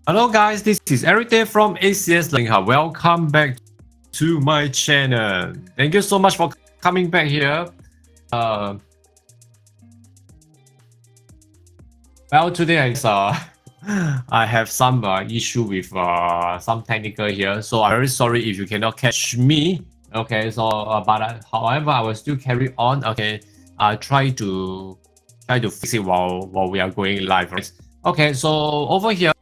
Hello guys, this is Eric there from ACS Learning Hub. Welcome back to my channel. Thank you so much for coming back here. Well, today I have some issue with some technical here, so I'm very sorry if you cannot catch me. Okay, so however, I will still carry on. Okay, I try to fix it while we are going live. Right? Okay, so over here,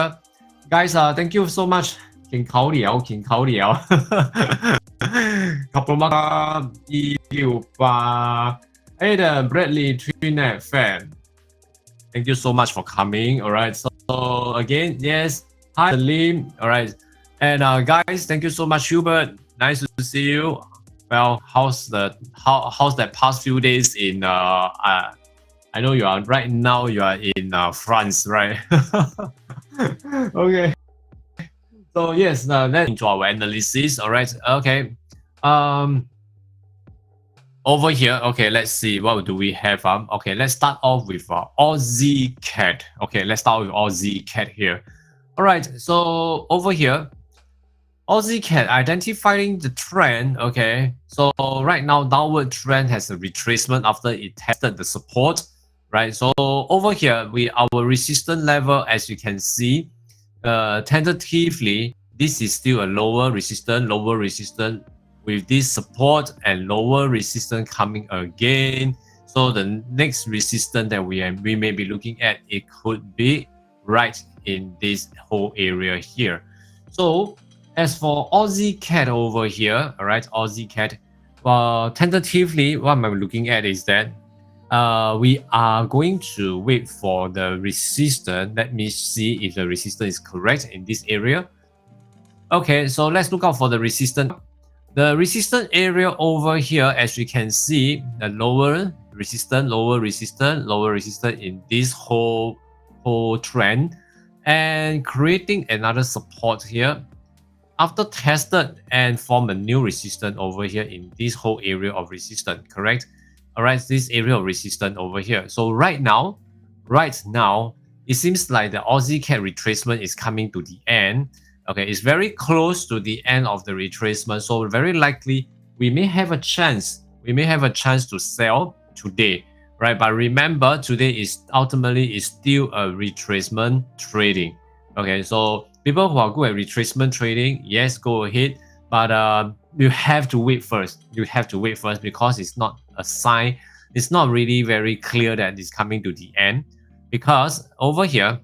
guys, thank you so much. 勁口聊，勁口聊。Couple mga EURCAD, Adam, Bradley, Trinette, Fan. Thank you so much for coming. All right. So again, yes. Hi, Salim. All right. And guys, thank you so much, Hubert. Nice to see you. Well, how's that past few days in I know you are right now. You are in France, right? Okay. So yes, let's into our analysis. All right. Okay. Over here, okay, let's see what do we have. Okay, let's start off with AUDCAD. Okay, let's start with AUDCAD here. All right, so over here, AUDCAD identifying the trend. Okay, so right now downward trend has a retracement after it tested the support. Right, so over here our resistance level, as you can see, tentatively this is still a lower resistance, with this support and lower resistance coming again. So the next resistance that we may be looking at, it could be right in this whole area here. So as for AUDCAD over here, all right, AUDCAD, tentatively what I'm looking at is that we are going to wait for the resistance. Let me see if the resistance is correct in this area. Okay, so let's look out for the resistance. The resistance area over here, as you can see, the lower resistance in this whole trend, and creating another support here after tested and form a new resistance over here in this whole area of resistance, correct? All right, this area of resistance over here. So right now, it seems like the AUDCAD retracement is coming to the end. Okay, it's very close to the end of the retracement, so very likely we may have a chance. To sell today, right? But remember, today is ultimately still a retracement trading. Okay, so people who are good at retracement trading, yes, go ahead. But you have to wait first. Because it's not a sign. It's not really very clear that it's coming to the end. Because over here,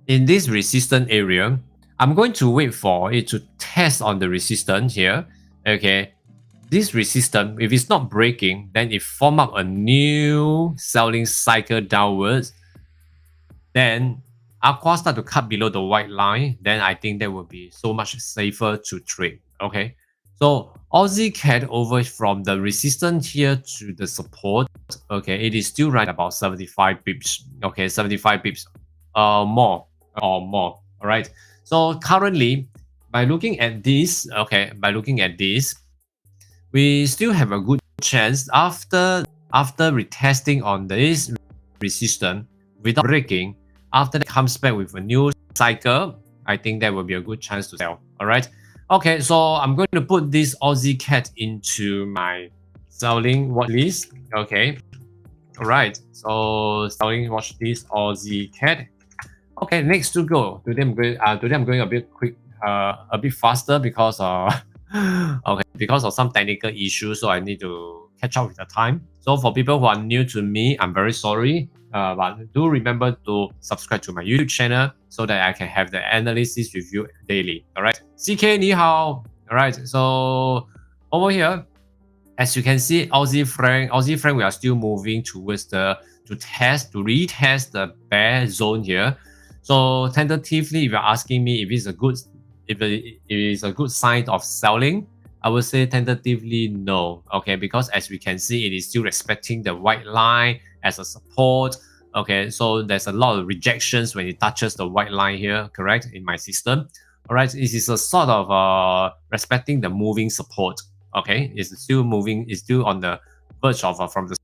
in this resistance area, I'm going to wait for it to test on the resistance here. Okay, this resistance, if it's not breaking, then it form up a new selling cycle downwards. Then Aqua start to cut below the white line, then I think that will be so much safer to trade. Okay, so AUDCAD over from the resistance here to the support. Okay, it is still right about 75 pips. Okay, 75 pips, more. All right. So currently, by looking at this, we still have a good chance after retesting on this resistance without breaking. After that comes back with a new cycle, I think that will be a good chance to sell. All right. Okay, so I'm going to put this AUDCAD into my selling watch list. Okay. All right. So selling watch list AUDCAD. Okay, next to go. Today I'm going a bit quick, a bit faster because because of some technical issues, so I need to catch up with the time. So for people who are new to me, I'm very sorry. But do remember to subscribe to my YouTube channel so that I can have the analysis with you daily. All right, CK 你好. All right, so over here, as you can see, Aussie franc, we are still moving towards to retest the bear zone here. So tentatively, if you're asking me if it is a good sign of selling, I would say tentatively no. Okay, because as we can see, it is still respecting the white line as a support. Okay, so there's a lot of rejections when it touches the white line here, correct, in my system. All right, it is a sort of respecting the moving support. Okay, it's still moving, it's still on the verge of from the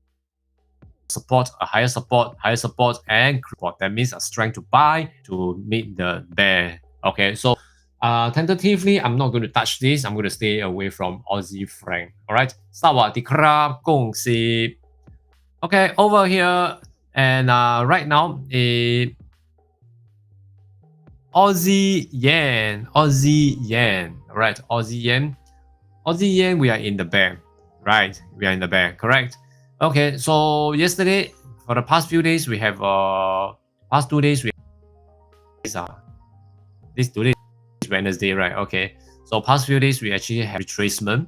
support, a higher support, and support. That means a strength to buy to meet the bear. Okay, so tentatively, I'm not going to touch this. I'm going to stay away from Aussie franc. All right. สวัสดีครับ恭喜 Okay, over here, and right now, Aussie yen, all right, Aussie yen, we are in the bear, right? We are in the bear, correct? Okay, so yesterday, for the past few days, we have past 2 days, this today is Wednesday, right? Okay, so past few days, we actually have retracement.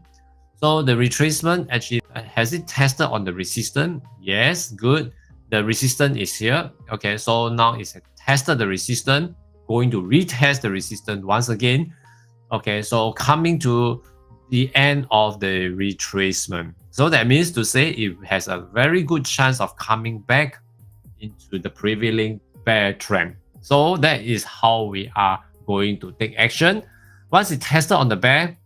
So the retracement actually, has it tested on the resistance? Yes, good. The resistance is here. Okay, so now it's tested the resistance, going to retest the resistance once again. Okay, so coming to the end of the retracement. So that means to say it has a very good chance of coming back into the prevailing bear trend. So that is how we are going to take action. Once it tested on the bear,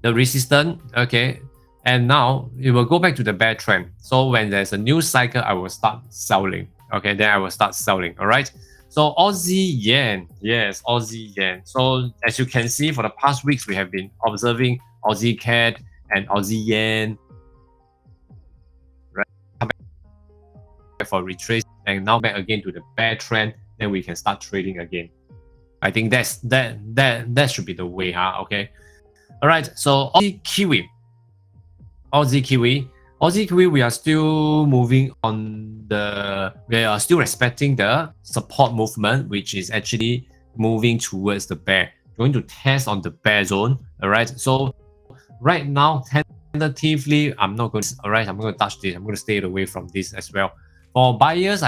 the resistance, okay, and now it will go back to the bear trend. So when there's a new cycle, I will start selling. Okay, then I will start selling. All right. So Aussie yen, yes, Aussie yen. So as you can see, for the past weeks, we have been observing Aussie CAD and Aussie yen, right? For retrace and now back again to the bear trend. Then we can start trading again. I think that should be the way, huh? Okay. All right, so Aussie Kiwi, we are still moving on we are still respecting the support movement, which is actually moving towards the bear, going to test on the bear zone. All right, so right now, tentatively, I'm not going to, all right, I'm going to touch this. I'm going to stay away from this as well. For buyers,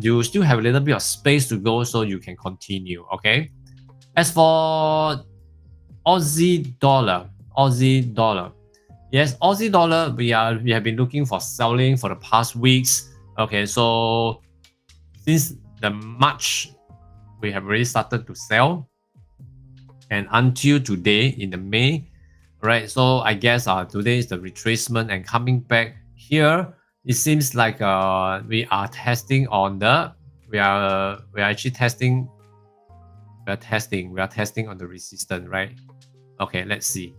you still have a little bit of space to go, so you can continue, okay? As for Aussie dollar. Yes, Aussie dollar, we have been looking for selling for the past weeks. Okay, so since the March, we have already started to sell. And until today in the May, right? So I guess today is the retracement and coming back here. It seems like we are testing on the we are testing on the resistance, right? Okay, let's see.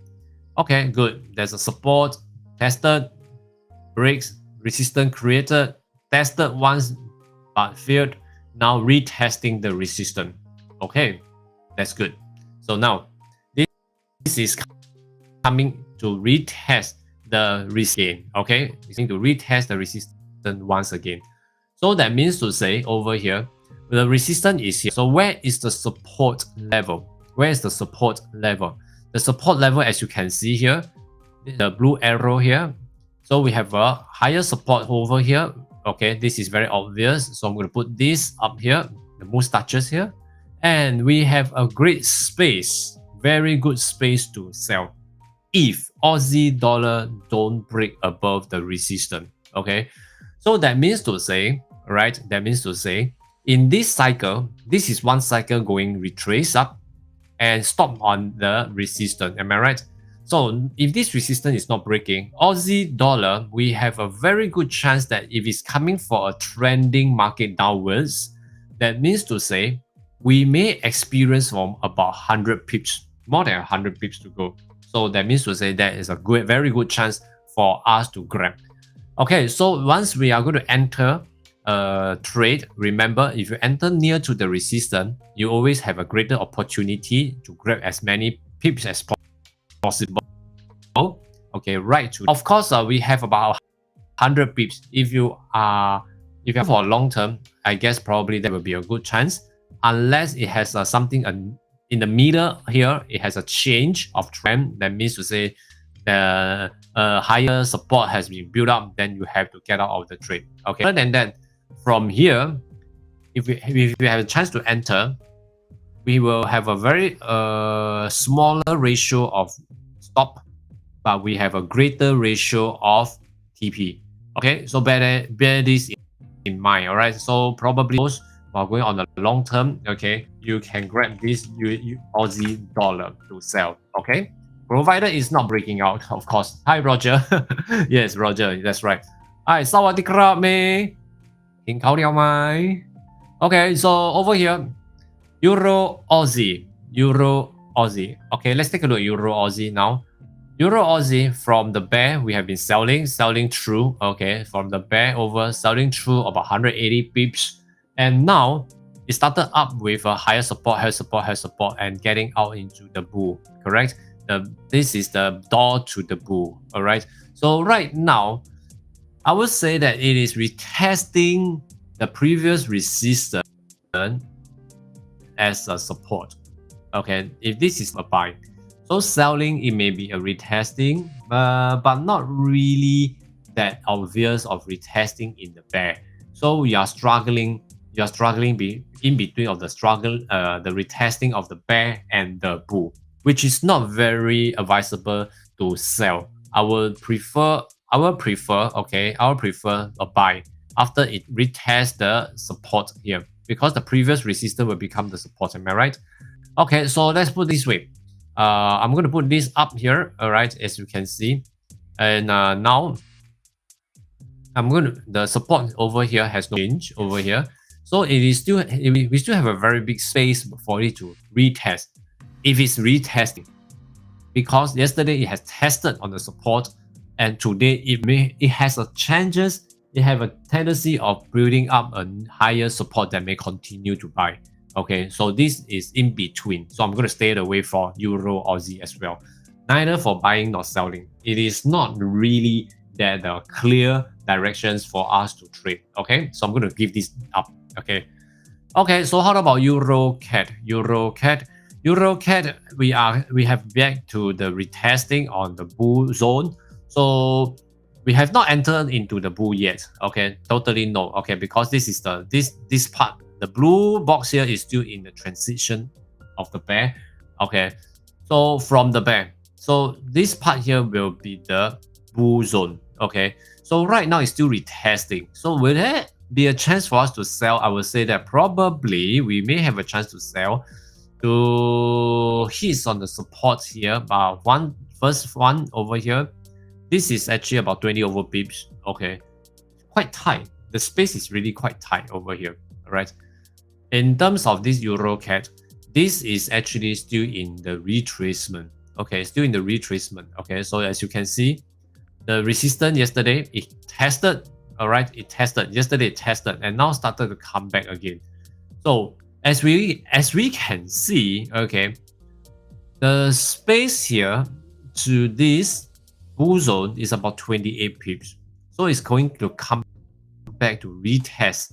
Okay, good. There's a support tested, breaks, resistance created, tested once but failed. Now retesting the resistance. Okay, that's good. So now this is coming to retest the resistance. Okay, it's going to retest the resistance once again. So that means to say over here, the resistance is here. So where is the support level? Where is the support level? The support level, as you can see here, the blue arrow here. So we have a higher support over here. Okay, this is very obvious. So I'm going to put this up here, the mustaches here. And we have a great space, very good space to sell if Aussie dollar don't break above the resistance. Okay, so that means to say, right? That means to say, in this cycle, this is one cycle going retrace up and stop on the resistance. Am I right? So if this resistance is not breaking, Aussie dollar, we have a very good chance that if it's coming for a trending market downwards, that means to say we may experience from about 100 pips, more than 100 pips to go. So that means to say that is a good, very good chance for us to grab. Okay, so once we are going to enter trade, remember, if you enter near to the resistance, you always have a greater opportunity to grab as many pips as possible. Okay, right to, of course, we have about 100 pips. If you have for a long term, I guess probably that will be a good chance, unless it has something in the middle here, it has a change of trend. That means to say the higher support has been built up, then you have to get out of the trade. Okay, other than that, from here, if we have a chance to enter, we will have a very smaller ratio of stop, but we have a greater ratio of TP. Okay, so bear this in mind. All right, so probably those while going on the long term, okay, you can grab this Aussie dollar to sell. Okay, provided it's not breaking out, of course. Hi, Roger. Yes, Roger, that's right. Hi, Sawadee krap, me. กินข้าวเดียวไหม Okay, so over here, Euro Aussie. Okay, let's take a look at Euro Aussie now. Euro Aussie from the bear we have been selling through. Okay, from the bear over selling through about 180 pips, and now it started up with a higher support, and getting out into the bull. Correct. This is the door to the bull. All right. So right now, I would say that it is retesting the previous resistance as a support. Okay, if this is a buy, so selling, it may be a retesting, but not really that obvious of retesting in the bear. So you are struggling in between of the struggle, the retesting of the bear and the bull, which is not very advisable to sell. I will prefer a buy after it retests the support here, because the previous resistance will become the support. Am I right? Okay, so let's put this way. I'm going to put this up here, all right, as you can see. And now the support over here has no change over here. So we still have a very big space for it to retest. If it's retesting, because yesterday it has tested on the support, and today it has a tendency of building up a higher support that may continue to buy. Okay, so this is in between. So I'm going to stay away for Euro Aussie as well. Neither for buying nor selling. It is not really that the clear directions for us to trade. Okay, so I'm going to give this up. Okay. Okay, so how about EURCAD? EURCAD, we have back to the retesting on the bull zone. So we have not entered into the bull yet. Okay, totally no. Okay, because this is this part. The blue box here is still in the transition of the bear. Okay, so from the bear, so this part here will be the bull zone. Okay, so right now it's still retesting. So will there be a chance for us to sell? I would say that probably we may have a chance to sell to hit on the support here. But first one over here, this is actually about 20 over pips. Okay, quite tight. The space is really quite tight over here. All right. In terms of this EURCAD, this is actually still in the retracement. Okay, still in the retracement. Okay, so as you can see, the resistance yesterday, it tested. All right, yesterday it tested, and now started to come back again. So as we can see, okay, the space here to this bull zone is about 28 pips. So it's going to come back to retest.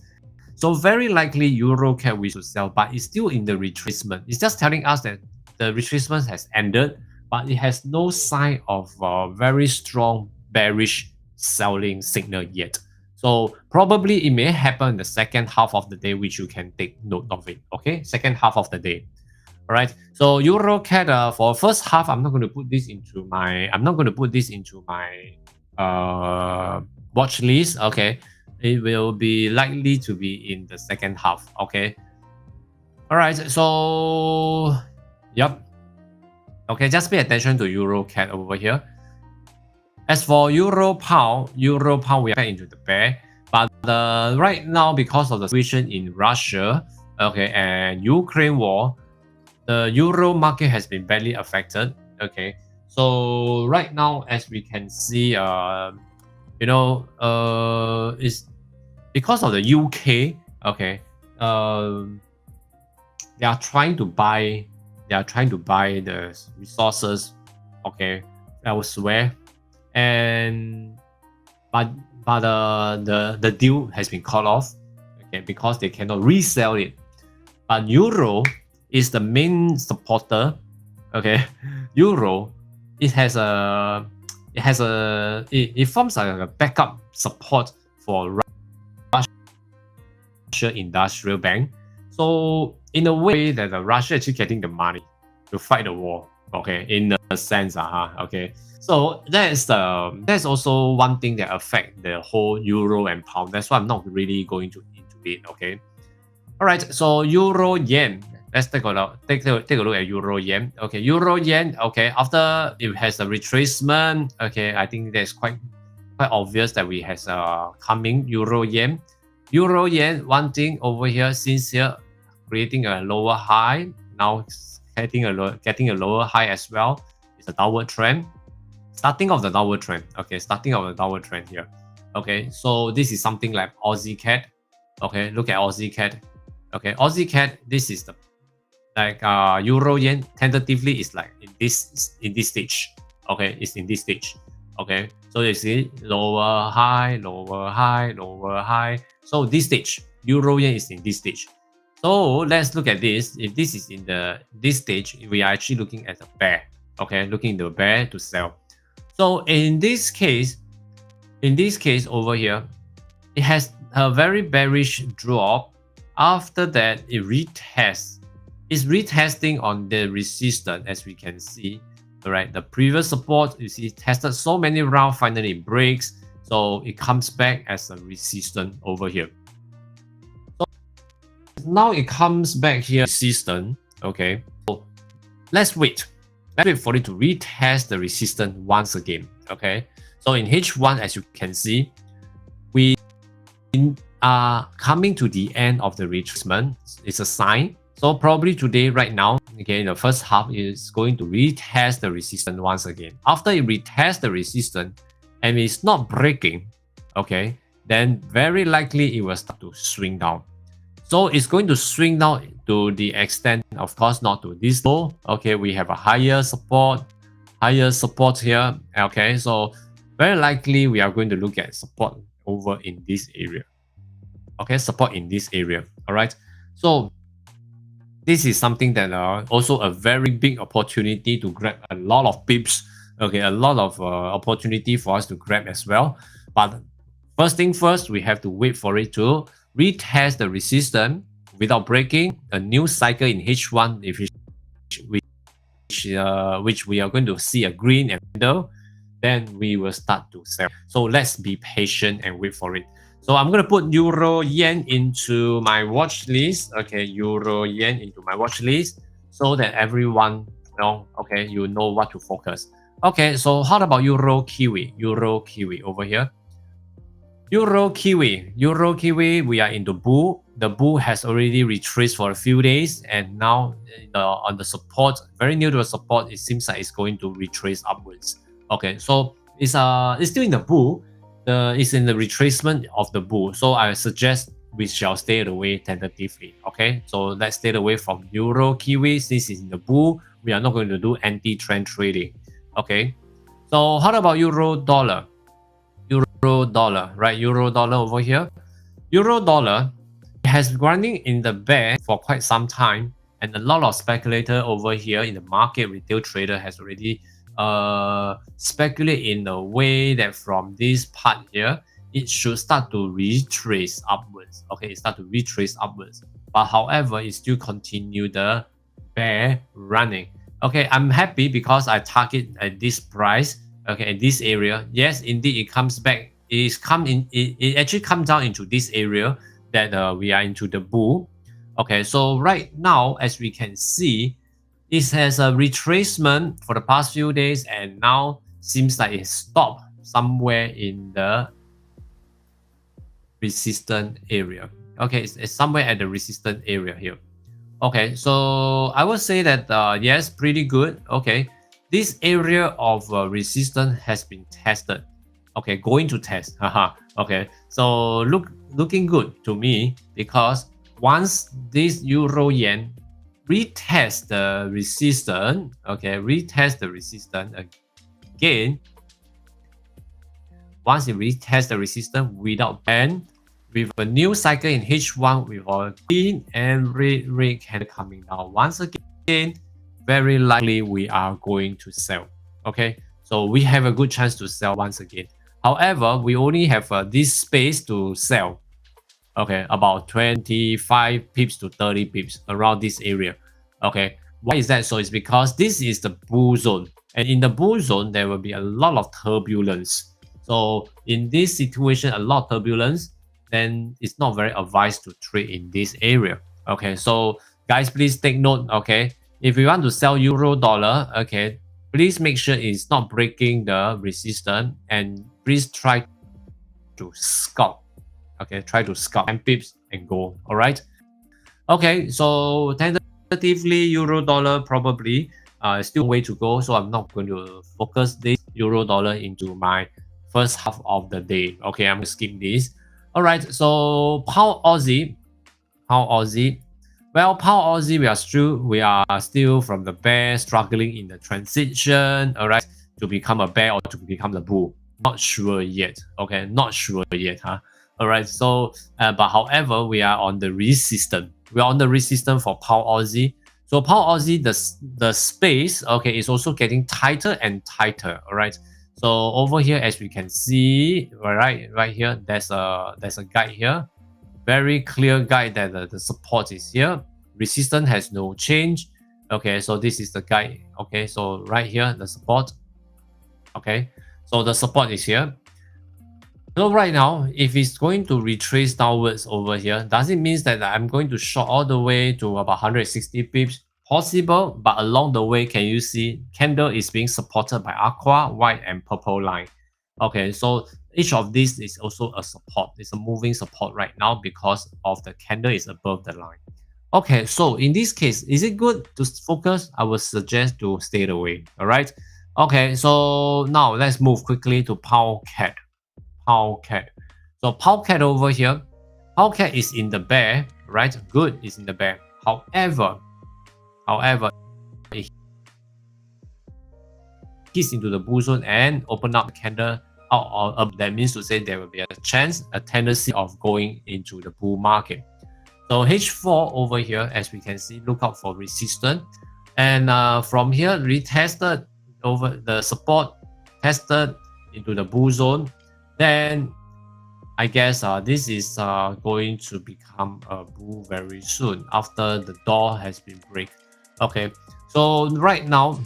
So very likely EURCAD we should sell, but it's still in the retracement. It's just telling us that the retracement has ended, but it has no sign of very strong bearish selling signal yet. So probably it may happen in the second half of the day, which you can take note of it. Okay, second half of the day. All right. So EURCAD for first half, I'm not going to put this into my watch list. Okay. It will be likely to be in the second half. Okay. All right. So, yep. Okay, just pay attention to EURCAD over here. As for EUROPAUD, we are back into the bear. But right now, because of the situation in Russia, okay, and Ukraine war, the euro market has been badly affected. Okay. So right now, as we can see, is because of the UK, okay, they are trying to buy the resources, okay, elsewhere, and but the deal has been cut off, okay, because they cannot resell it. But euro is the main supporter, okay. Euro, it forms like a backup support for Russia Industrial Bank. So in a way that Russia actually getting the money to fight the war. Okay, in a sense, okay. So that's also one thing that affect the whole euro and pound. That's why I'm not really going into it. Okay. All right. So euro yen. Let's take a look at euro yen. Okay, euro yen. Okay, after it has a retracement. Okay, I think that's quite quite obvious that we has coming euro yen. Euro yen, one thing over here, since here creating a lower high, now getting a lower high as well. It's a downward trend. Starting of the downward trend. Okay, starting of the downward trend here. Okay, so this is something like Aussie CAD. Okay, look at Aussie CAD. Okay, Aussie CAD, this is the like euro yen tentatively is like in this stage. Okay, it's in this stage. Okay, so you see lower high, lower high, lower high. So this stage, euro yen is in this stage. So let's look at this. If this is in this stage, we are actually looking at a bear. Okay, looking at the bear to sell. So in this case over here, it has a very bearish drop. After that, it retests. It's retesting on the resistance, as we can see. All right, the previous support, you see, tested so many rounds, finally it breaks. So it comes back as a resistance over here. So now it comes back here, resistance. Okay, so let's wait. Let's wait for it to retest the resistance once again. Okay, so in H1, as you can see, we are coming to the end of the retracement. It's a sign. So probably today, right now, okay, the first half is going to retest the resistance once again. After it retests the resistance and it's not breaking, okay, then very likely it will start to swing down. So it's going to swing down to the extent, of course, not to this low. Okay, we have a higher support here. Okay, so very likely we are going to look at support over in this area. Okay, support in this area. All right, so this is something that also a very big opportunity to grab a lot of pips. Okay, a lot of opportunity for us to grab as well. But first thing first, we have to wait for it to retest the resistance without breaking a new cycle in H1, which we are going to see a green candle, then we will start to sell. So let's be patient and wait for it. So I'm going to put euro yen into my watch list. Okay, euro yen into my watch list so that everyone know, okay, you know what to focus. Okay, so how about euro kiwi? Euro kiwi over here. Euro kiwi, we are in the bull. The bull has already retraced for a few days, and now on the support, very near to the support, it seems like it's going to retrace upwards. Okay, so it's still in the bull. It's in the retracement of the bull. So I suggest we shall stay away tentatively. Okay, so let's stay away from euro kiwi since it's in the bull. We are not going to do anti-trend trading. Okay, so how about euro dollar? Euro dollar, right? Euro dollar over here. Euro dollar has been running in the bear for quite some time, and a lot of speculator over here in the market, retail trader has already speculate in the way that from this part here, it should start to retrace upwards. Okay, it start to retrace upwards. But however, it still continue the bear running. Okay, I'm happy because I target at this price. Okay, in this area. Yes, indeed, it comes back. It actually comes down into this area that we are into the bull. Okay, so right now, as we can see, it has a retracement for the past few days, and now seems like it stopped somewhere in the resistance area. Okay, it's somewhere at the resistance area here. Okay, so I would say that yes, pretty good. Okay, this area of resistance has been tested. Okay, going to test. Okay, so looking good to me, because once this euro yen retest the resistance, okay, retest the resistance again. Once it retest the resistance without bend, with a new cycle in H1 with a green and red candle coming down once again, very likely we are going to sell. Okay, so we have a good chance to sell once again. However, we only have this space to sell. Okay, about 25 pips to 30 pips around this area. Okay, why is that so? It's because this is the bull zone, and in the bull zone there will be a lot of turbulence. So in this situation, a lot of turbulence, then it's not very advised to trade in this area. Okay, so guys, please take note. Okay, if you want to sell euro dollar, okay, please make sure it's not breaking the resistance, and please try to scalp. Okay, try to scalp 10 pips and go. All right. Okay, so tentatively euro dollar probably still way to go. So I'm not going to focus this euro dollar into my first half of the day. Okay, I'm going to skip this. All right, so pound Aussie. Well, pound Aussie, we are still from the bear, struggling in the transition. All right, to become a bear or to become the bull. Not sure yet. Okay, not sure yet, huh? All right, so but however, we are on the resistance. We are on the resistance for pound Aussie. So pound Aussie, the space, okay, is also getting tighter and tighter. All right. So over here, as we can see, right here, there's a guide here. Very clear guide that the support is here. Resistance has no change. Okay, so this is the guide. Okay, so right here, the support. Okay, so the support is here. So right now, if it's going to retrace downwards over here, does it mean that I'm going to short all the way to about 160 pips? Possible, but along the way, can you see candle is being supported by aqua, white, and purple line. Okay, so each of these is also a support. It's a moving support right now because of the candle is above the line. Okay, so in this case, is it good to focus? I would suggest to stay away. All right. Okay, so now let's move quickly to AUDCAD. AUDCAD. So AUDCAD over here, AUDCAD is in the bear, right? Good, is in the bear. However, it hits into the bull zone and open up the candle out of that means to say there will be a chance, a tendency of going into the bull market. So H4 over here, as we can see, look out for resistance. And from here, retested over the support, tested into the bull zone. Then I guess this is going to become a bull very soon after the door has been break. Okay, so right now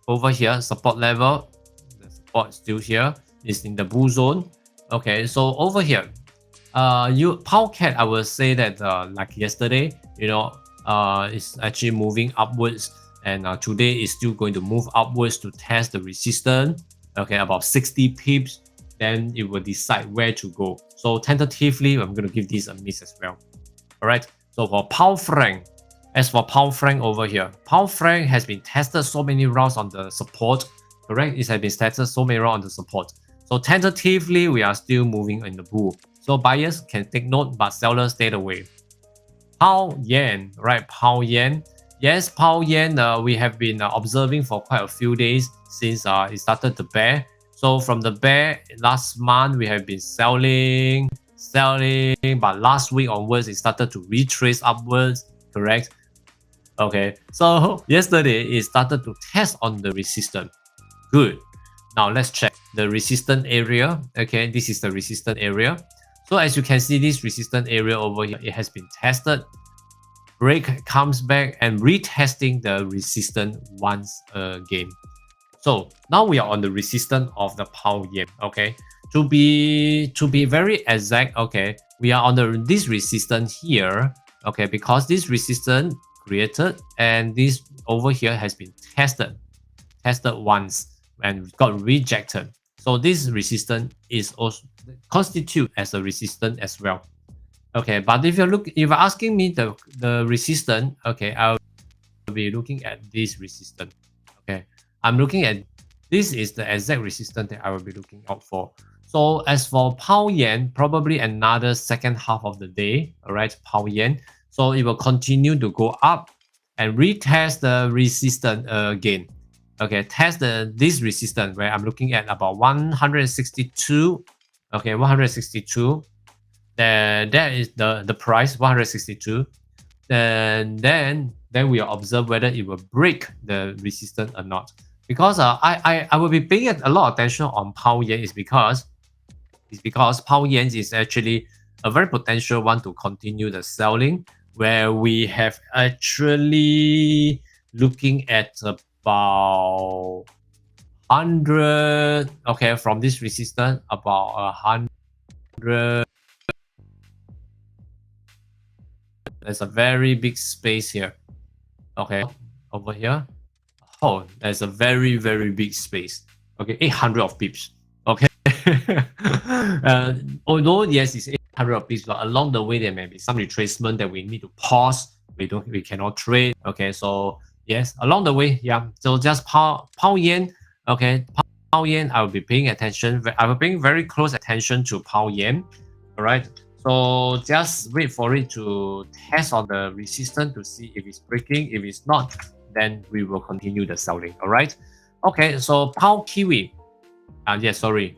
over here, support level, the support is still here, is in the bull zone. Okay, so over here, AUDCAD, I will say that like yesterday, you know, it's actually moving upwards, and today is still going to move upwards to test the resistance. Okay, about 60 pips. Then it will decide where to go. So tentatively, I'm going to give this a miss as well. All right. So for pound franc, as for pound franc over here, pound franc has been tested so many rounds on the support. Correct? It has been tested so many rounds on the support. So tentatively, we are still moving in the bull. So buyers can take note, but sellers stay away. Pound yen, right? Pound yen. Yes, pound yen. We have been observing for quite a few days since it started to bear. So from the bear last month, we have been selling, but last week onwards, it started to retrace upwards, correct? Okay, so yesterday, it started to test on the resistance. Good. Now let's check the resistance area. Okay, this is the resistance area. So as you can see, this resistance area over here, it has been tested. Break comes back and retesting the resistance once again. So now we are on the resistance of the pound yen. Okay, to be very exact, okay, we are on this resistance here. Okay, because this resistance created and this over here has been tested once and got rejected. So this resistance is also constitute as a resistance as well. Okay, but if you're asking me the resistance, okay, I'll be looking at this resistance. Okay, I'm looking at this is the exact resistance that I will be looking out for. So as for pound yen, probably another second half of the day, all right, pound yen. So it will continue to go up and retest the resistance again. Okay, test this resistance where I'm looking at about 162. Okay, 162. That is the price, 162. And then we will observe whether it will break the resistance or not. Because I will be paying a lot of attention on pound yen is because pound yen is actually a very potential one to continue the selling, where we have actually looking at about 100. Okay, from this resistance about 100. There's a very big space here. Okay, over here. Oh, there's a very, very big space. Okay, 800 of pips. Okay. Although yes, it's 800 rupees, but along the way there may be some retracement that we need to pause. We cannot trade. Okay, so yes, along the way, yeah. So just pound yen. Okay, pound yen. I will be paying attention. I will paying very close attention to pound yen. All right. So just wait for it to test on the resistance to see if it's breaking. If it's not, then we will continue the selling. All right. Okay. So pound kiwi. Yes. Sorry.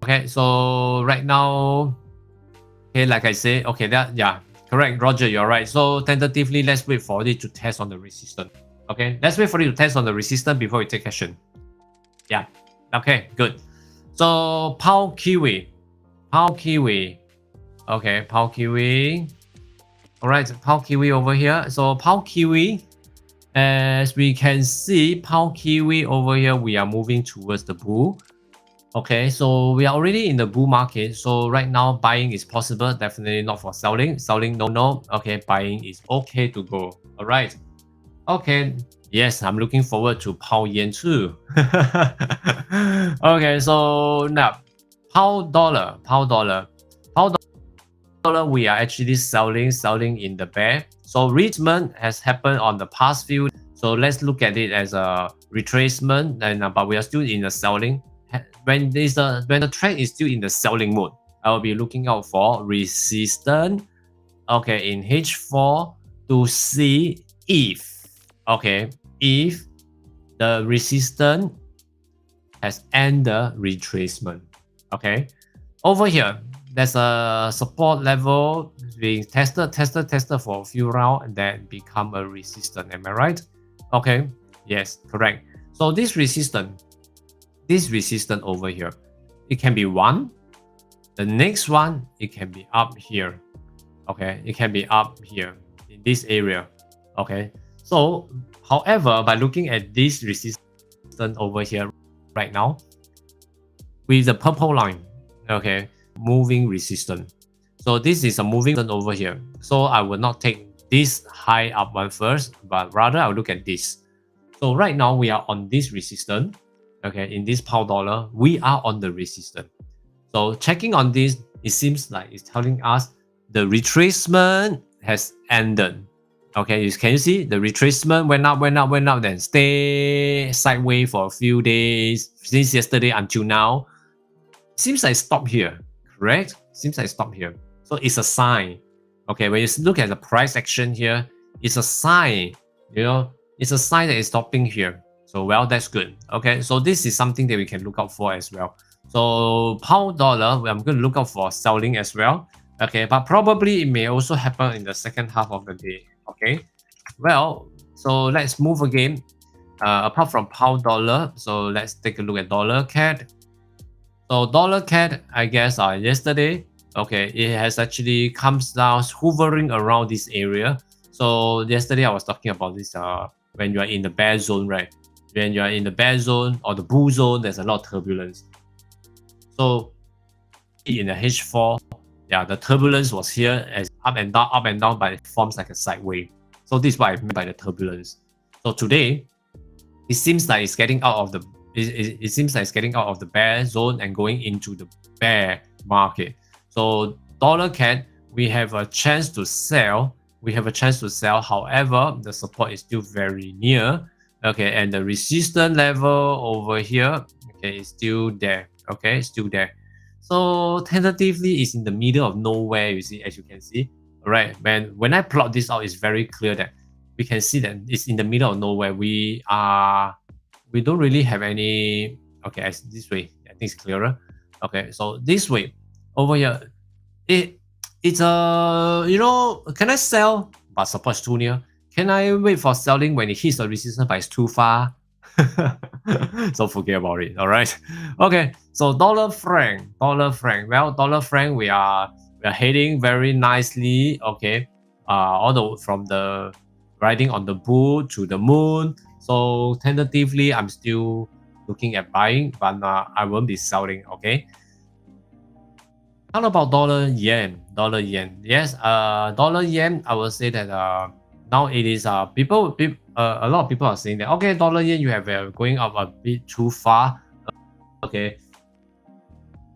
Okay. So right now, okay, like I say, okay, that yeah, correct, Roger. You're right. So tentatively, let's wait for it to test on the resistance. Okay. Let's wait for it to test on the resistance before we take action. Yeah. Okay. Good. So pound kiwi. Pound kiwi. Okay, pound kiwi. All right, pound kiwi over here. So pound kiwi, as we can see, pound kiwi over here, we are moving towards the bull. Okay, so we are already in the bull market. So right now, buying is possible. Definitely not for selling. Selling, no. Okay, buying is okay to go. All right. Okay. Yes, I'm looking forward to pound yen too. Okay, so now. Pound dollar, we are actually selling in the bear. So retracement has happened on the past few. So let's look at it as a retracement, and but we are still in the selling. When the trend is still in the selling mode, I will be looking out for resistance. Okay, in H4 to see if the resistance has ended the retracement. Okay, over here there's a support level being tested for a few rounds and then become a resistance. Am I right? Okay, yes, correct. So this resistance over here, it can be one. The next one, it can be up here. Okay, it can be up here in this area. Okay, so however, by looking at this resistance over here right now, with the purple line, okay, moving resistance. So this is a moving over here. So I will not take this high up one first, but rather I'll look at this. So right now we are on this resistance. Okay, in this pound dollar, we are on the resistance. So checking on this, it seems like it's telling us the retracement has ended. Okay, can you see the retracement went up, then stay sideways for a few days since yesterday until now. Seems like stop here, correct? Seems like stop here. So it's a sign. Okay, when you look at the price action here, it's a sign. You know, it's a sign that it's stopping here. So well, that's good. Okay, so this is something that we can look out for as well. So pound dollar, I'm going to look out for selling as well. Okay, but probably it may also happen in the second half of the day. Okay, well, so let's move again. Apart from pound dollar, so let's take a look at dollar CAD. So dollar CAD, I guess yesterday, okay, it has actually comes down hovering around this area. So yesterday I was talking about this when you are in the bear zone, right? When you are in the bear zone or the bull zone, there's a lot of turbulence. So in the H4, yeah, the turbulence was here as up and down, but it forms like a sideway. So this is what I mean by the turbulence. So today, it seems like it's getting out of the it seems like it's getting out of the bear zone and going into the bear market. So dollar CAD, we have a chance to sell. However, the support is still very near. Okay, and the resistance level over here, okay, is still there. Okay, still there. So tentatively, it's in the middle of nowhere. You see, as you can see. All right, when I plot this out, it's very clear that we can see that it's in the middle of nowhere. We don't really have any. Okay, this way, I think it's clearer. Okay, so this way, over here, it's can I sell? But support is too near. Can I wait for selling when it hits the resistance but it's too far? So forget about it. All right. Okay. So dollar franc. Well, dollar franc, we are heading very nicely. Okay. Although from the riding on the bull to the moon. So tentatively, I'm still looking at buying, but I won't be selling. Okay. How about dollar yen? Yes. Dollar yen. I will say that now it is a lot of people are saying that okay, dollar yen you have going up a bit too far. Okay,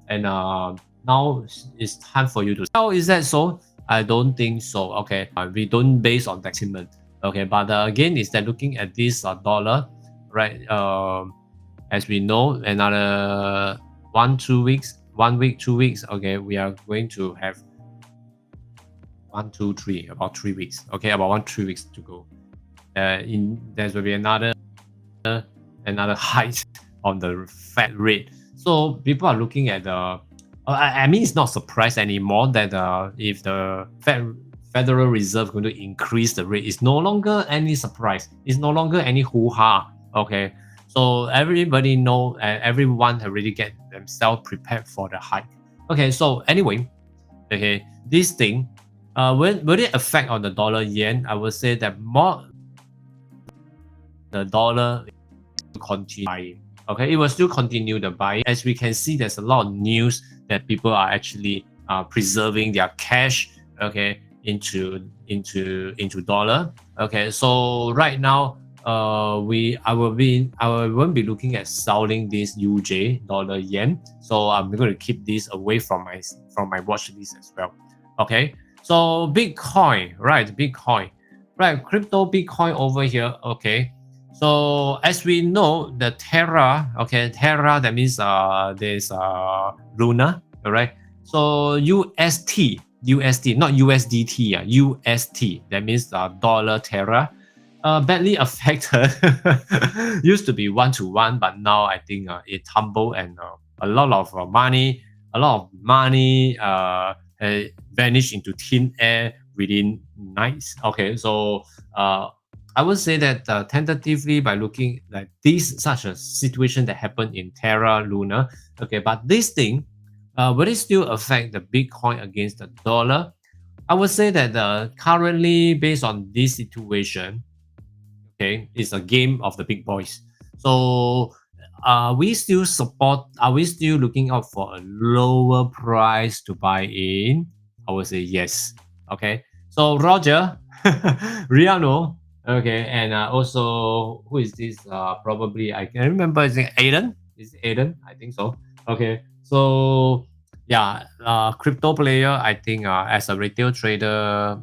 and now it's time for you to sell. Is that so? I don't think so. Okay, we don't base on that sentiment. Okay, but again, is that looking at this dollar, right? As we know, another 1 week, 2 weeks. Okay, we are going to have 1, 2, 3, about 3 weeks. Okay, about 1, 3 weeks to go. There will be another height on the Fed rate. So people are looking at the. I mean, it's not surprise anymore that if the Federal Reserve is going to increase the rate, it's no longer any surprise. It's no longer any hoo-ha. Okay, so everybody know and everyone already get themselves prepared for the hike. Okay, so anyway, okay, this thing, will it affect on the dollar yen? I would say that more the dollar continue buying. Okay, it will still continue the buying. As we can see, there's a lot of news that people are actually preserving their cash, okay, into dollar. Okay, so right now, I won't be looking at selling this UJ dollar yen. So I'm going to keep this away from my watch list as well. Okay, so Bitcoin, right? Bitcoin, right? Crypto Bitcoin over here. Okay. So as we know, the Terra, okay, Terra, that means there's Luna, all right. So USD, not USDT, UST, that means dollar Terra, badly affected. Used to be 1-to-1, but now I think it tumbled and a lot of money vanished into thin air within nights. Okay, so I would say that tentatively by looking like such a situation that happened in Terra Luna, okay, but this thing, will it still affect the Bitcoin against the dollar? I would say that currently, based on this situation, okay, it's a game of the big boys. So are we still looking out for a lower price to buy in? I would say yes. Okay, so Roger, Riano, okay, and also who is this? Probably I can remember. Is it Aiden? Is it Aiden? I think so. Okay, so yeah, crypto player. I think as a retail trader,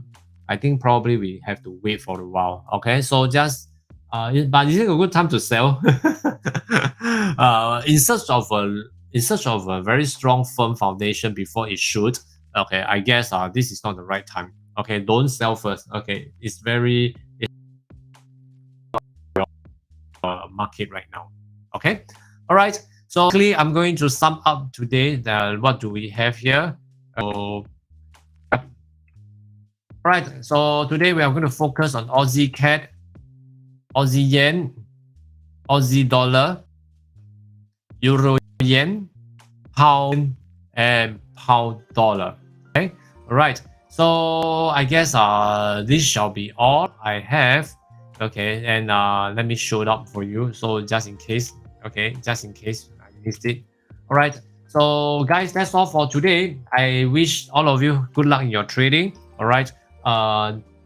I think probably we have to wait for a while. Okay, so just but is it a good time to sell? In search of a very strong firm foundation before it should. Okay, I guess this is not the right time. Okay, don't sell first. Okay, it's market right now. Okay, all right. So quickly, I'm going to sum up today. What do we have here? So, all right. So today we are going to focus on Aussie CAD, Aussie yen, Aussie dollar, Euro yen, pound, and pound dollar. Okay, all right. So I guess this shall be all I have. Okay, and let me show it up for you. So just in case, okay, just in case I missed it. All right. So guys, that's all for today. I wish all of you good luck in your trading. All right.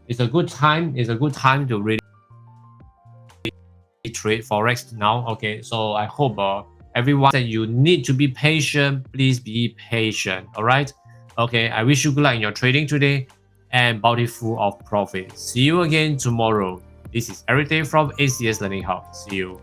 It's a good time. It's a good time to really trade forex now. Okay, so I hope everyone that you need to be patient. Please be patient. All right. Okay, I wish you good luck in your trading today and bountiful of profit. See you again tomorrow. This is Everyday from ACS Learning Hub. See you.